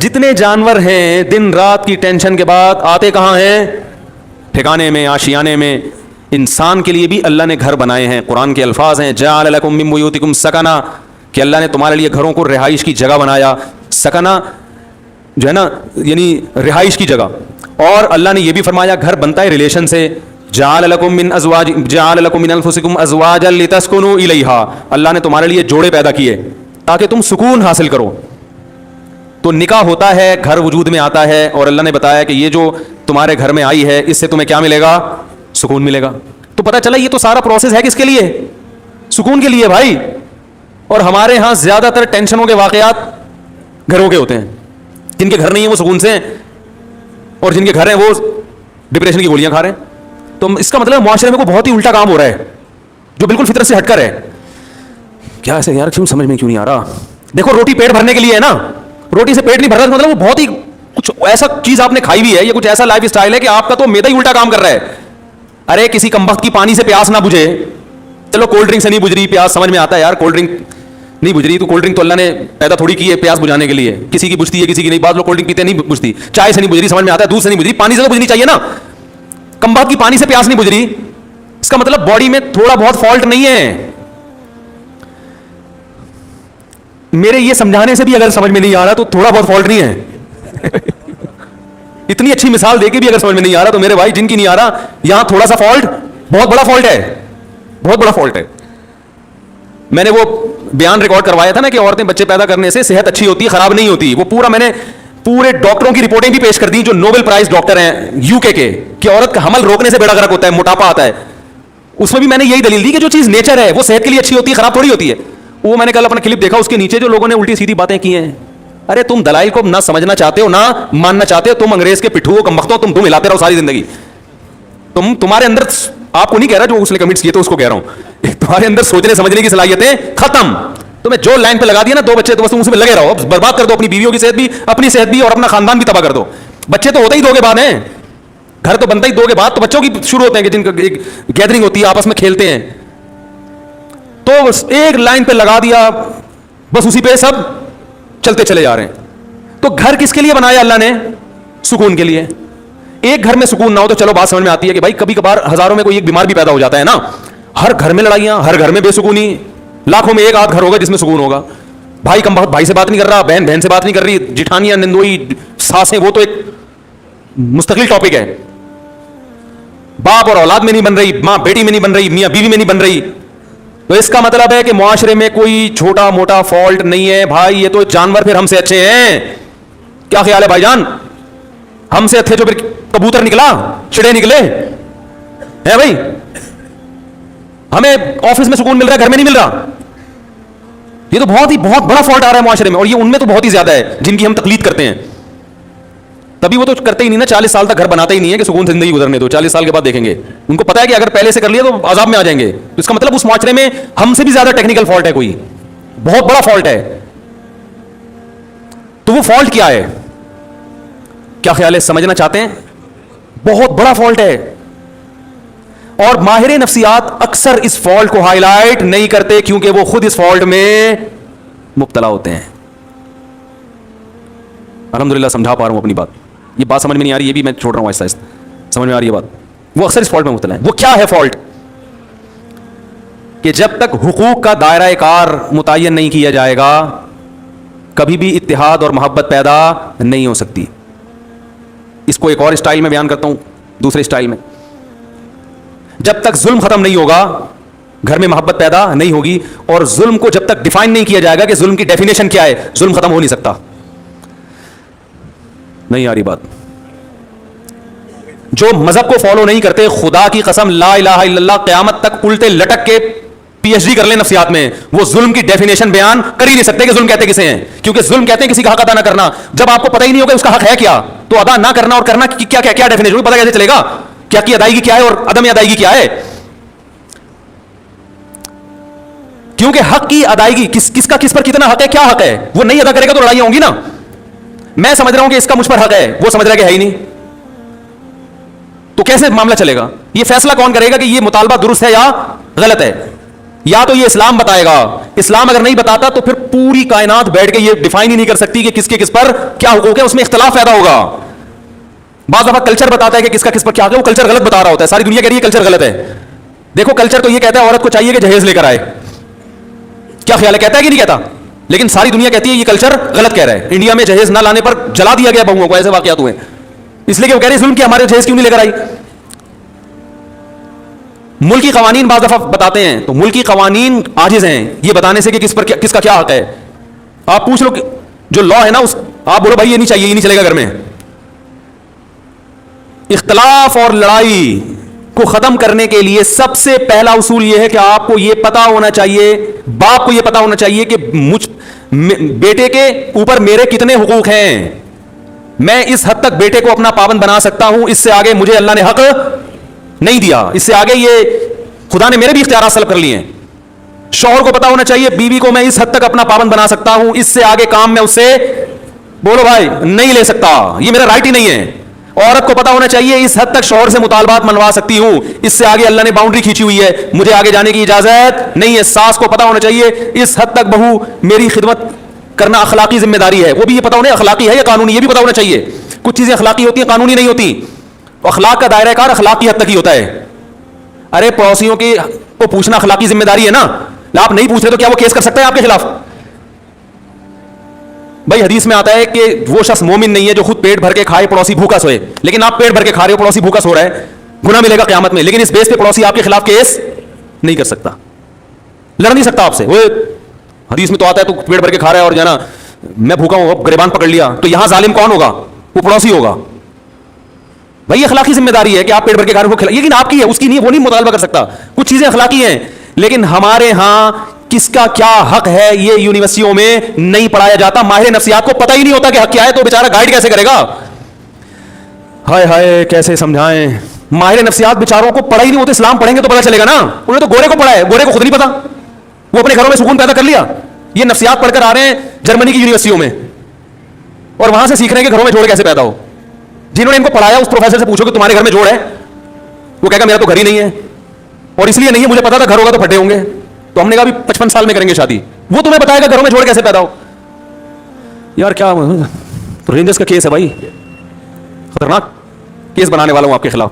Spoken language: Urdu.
جتنے جانور ہیں دن رات کی ٹینشن کے بعد آتے کہاں ہیں؟ ٹھکانے میں، آشیانے میں. انسان کے لیے بھی اللہ نے گھر بنائے ہیں. قرآن کے الفاظ ہیں جعل لکم من بیوتکم سکنا، کہ اللہ نے تمہارے لیے گھروں کو رہائش کی جگہ بنایا. سکنا جو ہے نا یعنی رہائش کی جگہ. اور اللہ نے یہ بھی فرمایا گھر بنتا ہے ریلیشن سے. جعل لکم من انفسکم ازواجا لتسکنوا الیہا، اللہ نے تمہارے لیے جوڑے پیدا کیے تاکہ تم سکون حاصل کرو. تو نکاح ہوتا ہے، گھر وجود میں آتا ہے، اور اللہ نے بتایا کہ یہ جو تمہارے گھر میں آئی ہے اس سے تمہیں کیا ملے گا؟ سکون ملے گا. تو پتہ چلا یہ تو سارا پروسیس ہے کس کے لیے؟ سکون کے لیے بھائی. اور ہمارے ہاں زیادہ تر ٹینشنوں کے واقعات گھروں کے ہوتے ہیں. جن کے گھر نہیں ہیں وہ سکون سے ہیں، اور جن کے گھر ہیں وہ ڈپریشن کی گولیاں کھا رہے ہیں. تو اس کا مطلب معاشرے میں کوئی بہت ہی الٹا کام ہو رہا ہے جو بالکل فطرت سے ہٹ کر ہے. کیا ایسے یار کیوں سمجھ میں کیوں نہیں آ رہا؟ دیکھو روٹی پیٹ بھرنے کے لیے ہے نا، روٹی سے پیٹ نہیں بھرتا مطلب وہ بہت ہی کچھ ایسا چیز آپ نے کھائی ہوئی ہے، یہ کچھ ایسا لائف اسٹائل ہے کہ آپ کا تو میدا ہی الٹا کام کر رہا ہے. ارے کسی کمبخت کی پانی سے پیاس نہ بجھے، چلو کولڈ ڈرنک سے نہیں بجھ رہی پیاس، سمجھ میں آتا ہے یار کولڈ ڈرنک نہیں بجھ رہی تو کولڈ ڈرنک تو اللہ نے پیدا تھوڑی کی ہے پیاس بجھانے کے لیے. کسی کی بجھتی ہے کسی کی نہیں. بعض لوگ کولڈ ڈرنک پیتے نہیں بجھتی. چائے سے نہیں بجھ رہی سمجھ میں آتا ہے، دودھ سے نہیں بجھ رہی، پانی سے تو بجھنی چاہیے نا. کمبخت کی پانی سے پیاس نہیں بجھ رہی، اس کا مطلب باڈی میں تھوڑا بہت فالٹ نہیں ہے. میرے یہ سمجھانے سے بھی اگر سمجھ میں نہیں آ رہا تو تھوڑا بہت فالٹ نہیں ہے. اتنی اچھی مثال دے کے بھی اگر سمجھ میں نہیں آ رہا تو میرے بھائی جن کی نہیں آ رہا یہاں تھوڑا سا فالٹ بہت بڑا فالٹ ہے، بہت بڑا فالٹ ہے. میں نے وہ بیان ریکارڈ کروایا تھا نا کہ عورتیں بچے پیدا کرنے سے صحت اچھی ہوتی ہے، خراب نہیں ہوتی. وہ پورا میں نے پورے ڈاکٹروں کی رپورٹیں بھی پیش کر دی جو نوبل پرائز ڈاکٹر ہیں یو کے کہ عورت کا حمل روکنے سے بیڑا غرق ہوتا ہے، موٹاپا آتا ہے. اس میں بھی میں نے یہی دلیل دی کہ جو چیز نیچر ہے وہ صحت کے لیے اچھی ہوتی ہے، خراب تھوڑی ہوتی ہے. وہ میں نے کل اپنا کلپ دیکھا، اس کے نیچے جو لوگوں نے الٹی سیدھی باتیں کی ہیں. ارے تم دلائل کو نہ سمجھنا چاہتے ہو نہ ماننا چاہتے ہو، تم انگریز کے پٹھو کمبختو، تم ہلاتے رہو ساری زندگی. تمہارے اندر، آپ کو نہیں کہہ رہا جو اس نے کمنٹس کیے تو اس کو کہہ رہا ہوں، تمہارے اندر سوچنے سمجھنے کی صلاحیتیں ختم. تمہیں جو لائن پہ لگا دیا نا 2 بچے تو بس تم اس میں لگے رہو، برباد کر دو اپنی بیویوں کی صحت بھی، اپنی صحت بھی، اور اپنا خاندان بھی تباہ کر دو. بچے تو ہوتے ہی 2 کے بعد ہیں، گھر تو بنتا ہی 2 کے بعد، تو بچوں کی شروع ہوتے ہیں کہ جن کا ایک گیدرنگ ہوتی ہے آپس میں کھیلتے ہیں. تو ایک لائن پہ لگا دیا بس اسی پہ سب چلتے چلے جا رہے ہیں. تو گھر کس کے لیے بنایا اللہ نے؟ سکون کے لیے. ایک گھر میں سکون نہ ہو تو چلو بات سمجھ میں آتی ہے کہ بھائی کبھی کبھار ہزاروں میں کوئی ایک بیمار بھی پیدا ہو جاتا ہے نا. ہر گھر میں لڑائیاں، ہر گھر میں بے سکونی، لاکھوں میں ایک آدھ گھر ہوگا جس میں سکون ہوگا. بھائی کم بہت بھائی سے بات نہیں کر رہا، بہن بہن سے بات نہیں کر رہی، جٹھانیاں نندوئی ساسیں وہ تو ایک مستقل ٹاپک ہے. باپ اور اولاد میں نہیں بن رہی، ماں بیٹی میں نہیں بن رہی، میاں بیوی میں نہیں بن رہی. تو اس کا مطلب ہے کہ معاشرے میں کوئی چھوٹا موٹا فالٹ نہیں ہے بھائی. یہ تو جانور پھر ہم سے اچھے ہیں. کیا خیال ہے بھائی جان؟ ہم سے اچھے جو پھر کبوتر نکلا، چڑے نکلے ہیں بھائی. ہمیں آفس میں سکون مل رہا ہے، گھر میں نہیں مل رہا. یہ تو بہت بڑا فالٹ آ رہا ہے معاشرے میں، اور یہ ان میں تو بہت ہی زیادہ ہے جن کی ہم تقلید کرتے ہیں. تبھی وہ تو کرتے ہی نہیں نا، 40 سال تک گھر بناتے ہی نہیں ہے کہ سکون سے زندگی گزرنے دو. 40 سال کے بعد دیکھیں گے. ان کو پتا ہے کہ اگر پہلے سے کر لیا تو عذاب میں آ جائیں گے. تو اس کا مطلب اس معاشرے میں ہم سے بھی زیادہ ٹیکنیکل فالٹ ہے، کوئی بہت بڑا فالٹ ہے. تو وہ فالٹ کیا ہے؟ کیا خیال ہے؟ سمجھنا چاہتے ہیں؟ بہت بڑا فالٹ ہے. اور ماہر نفسیات اکثر اس فالٹ کو ہائی لائٹ نہیں کرتے کیونکہ وہ خود اس فالٹ میں مبتلا ہوتے ہیں. الحمدللہ سمجھا پا رہا ہوں اپنی بات. یہ بات سمجھ میں نہیں آ رہی، یہ بھی میں چھوڑ رہا ہوں آہستہ آہستہ. سمجھ میں آ رہی ہے بات؟ وہ اکثر اس فالٹ میں مبتلا ہے. وہ کیا ہے فالٹ؟ کہ جب تک حقوق کا دائرہ کار متعین نہیں کیا جائے گا کبھی بھی اتحاد اور محبت پیدا نہیں ہو سکتی. اس کو ایک اور اسٹائل میں بیان کرتا ہوں، دوسرے اسٹائل میں. جب تک ظلم ختم نہیں ہوگا گھر میں محبت پیدا نہیں ہوگی. اور ظلم کو جب تک ڈیفائن نہیں کیا جائے گا کہ ظلم کی ڈیفینیشن کیا ہے، ظلم ختم ہو نہیں سکتا. نہیں آ رہی بات؟ جو مذہب کو فالو نہیں کرتے، خدا کی قسم لا الہ الا اللہ قیامت تک الٹے لٹک کے پی ایچ ڈی کر لیں نفسیات میں، وہ ظلم کی ڈیفینیشن بیان کر ہی نہیں سکتے کہ ظلم کہتے کسے ہیں. کیونکہ ظلم کہتے ہیں کسی کا حق ادا نہ کرنا. جب آپ کو پتہ ہی نہیں ہوگا اس کا حق ہے کیا، تو ادا نہ کرنا اور کرنا کیا کیا کیا ڈیفینیشن پتہ کیسے چلے گا؟ کیا کی ادائیگی کیا ہے اور عدم ادائیگی کیا ہے؟ کیونکہ حق کی ادائیگی کس کا کس پر کتنا حق ہے، کیا حق ہے، وہ نہیں ادا کرے گا تو لڑائیاں ہوں گی نا. میں سمجھ رہا ہوں کہ اس کا مجھ پر حق ہے، وہ سمجھ رہا ہے کہ ہے ہی نہیں، تو کیسے معاملہ چلے گا؟ یہ فیصلہ کون کرے گا کہ یہ مطالبہ درست ہے یا غلط ہے؟ یا تو یہ اسلام بتائے گا. اسلام اگر نہیں بتاتا تو پھر پوری کائنات بیٹھ کے یہ ڈیفائن ہی نہیں کر سکتی کہ کس کے کس پر کیا حقوق ہے, اس میں اختلاف پیدا ہوگا. بعض دفعہ کلچر بتاتا ہے کہ کس کا کس پر کیا ہے, وہ کلچر غلط بتا رہا ہوتا ہے, ساری دنیا کہہ رہی ہے کلچر غلط ہے. دیکھو کلچر تو یہ کہتا ہے عورت کو چاہیے کہ جہیز لے کر آئے, کیا خیال ہے, کہتا ہے کہ نہیں کہتا؟ لیکن ساری دنیا کہتی ہے یہ کلچر غلط کہہ رہا ہے. انڈیا میں جہیز نہ لانے پر جلا دیا گیا بہوؤں کو, ایسے واقعات ہوئے, اس لیے کہ وہ کہہ رہے ہیں ظلم کیا, ہمارے جہیز کیوں نہیں لے کر آئی. ملکی قوانین بعض دفعہ بتاتے ہیں تو ملکی قوانین عاجز ہیں یہ بتانے سے کہ کس پر کس کا کیا حق ہے. آپ پوچھ لو جو لا ہے نا, اس آپ بولو بھائی یہ نہیں چاہیے, یہ نہیں چلے گا گھر میں. اختلاف اور لڑائی کو ختم کرنے کے لیے سب سے پہلا اصول یہ ہے کہ آپ کو یہ پتا ہونا چاہیے, باپ کو یہ پتا ہونا چاہیے کہ بیٹے کے اوپر میرے کتنے حقوق ہیں. میں اس حد تک بیٹے کو اپنا پابند بنا سکتا ہوں, اس سے آگے مجھے اللہ نے حق نہیں دیا, اس سے آگے یہ خدا نے میرے بھی اختیارات سلب کر لیے ہیں. شوہر کو پتا ہونا چاہیے بیوی کو میں اس حد تک اپنا پابند بنا سکتا ہوں, اس سے آگے کام میں اس سے بولو بھائی نہیں لے سکتا, یہ میرا رائٹ ہی نہیں ہے. عورت کو پتا ہونا چاہیے اس حد تک شوہر سے مطالبات منوا سکتی ہوں, اس سے آگے اللہ نے باؤنڈری کھینچی ہوئی ہے, مجھے آگے جانے کی اجازت نہیں ہے. ساس کو پتا ہونا چاہیے اس حد تک بہو میری خدمت کرنا اخلاقی ذمہ داری ہے, وہ بھی یہ پتا ہونا اخلاقی ہے یا قانونی, یہ بھی پتا ہونا چاہیے. کچھ چیزیں اخلاقی ہوتی ہیں, قانونی نہیں ہوتی. اخلاق کا دائرہ کار اخلاقی حد تک ہی ہوتا ہے. ارے پڑوسیوں کی کو پوچھنا اخلاقی ذمہ داری ہے نا, آپ نہیں پوچھ رہے تو کیا وہ کیس کر سکتا ہے آپ کے خلاف؟ بھائی حدیث میں آتا ہے کہ وہ شخص مومن نہیں ہے جو خود پیٹ بھر کے کھائے پڑوسی بھوکا سوئے. لیکن آپ پیٹ بھر کے کھا رہے ہو, پڑوسی بھوکا سو رہا ہے, گناہ ملے گا قیامت میں, لیکن اس بیس پہ پڑوسی آپ کے خلاف کیس نہیں کر سکتا, لڑ نہیں سکتا آپ سے. وہ حدیث میں تو آتا ہے تو پیٹ بھر کے کھا رہا ہے اور جو ہے نا میں بھوکا ہوں, گریبان پکڑ لیا, تو یہاں ظالم کون ہوگا؟ وہ پڑوسی ہوگا. بھائی اخلاقی ذمہ داری ہے کہ آپ پیٹ بھر کے کھا رہے ہو, لیکن آپ کی ہے, اس کی نہیں, وہ نہیں مطالبہ کر سکتا. کچھ چیزیں اخلاقی ہیں, لیکن ہمارے ہاں کس کا کیا حق ہے یہ یونیورسٹیوں میں نہیں پڑھایا جاتا. ماہر نفسیات کو پتہ ہی نہیں ہوتا کہ حق کیا ہے, تو بیچارہ گائیڈ کیسے کرے گا؟ ہائے ہائے کیسے سمجھائیں. ماہر نفسیات بیچاروں کو پڑھا ہی نہیں ہوتا. اسلام پڑھیں گے تو پتہ چلے گا نا. انہیں تو گورے کو پڑھا ہے, گورے کو خود نہیں پتا, وہ اپنے گھروں میں سکون پیدا کر لیا. یہ نفسیات پڑھ کر آ رہے ہیں جرمنی کی یونیورسٹیوں میں, اور وہاں سے سیکھ رہے ہیں کہ گھروں میں جوڑ کیسے پیدا ہو. جنہوں نے ان کو پڑھایا اس پروفیسر سے پوچھو کہ تمہارے گھر میں جوڑ ہے, وہ کہے گا میرا تو گھر ہی نہیں ہے, اور اس لیے نہیں ہے, مجھے پتا تھا گھر ہوگا تو پھٹے ہوں گے. تو ہم نے کہا بھی 55 سال میں کریں گے شادی, وہ تمہیں بتائے گا گھروں میں جوڑ کیسے پیدا ہو. یار کیا رینجرز کا کیس ہے بھائی, خطرناک کیس بنانے والا ہوں آپ کے خلاف.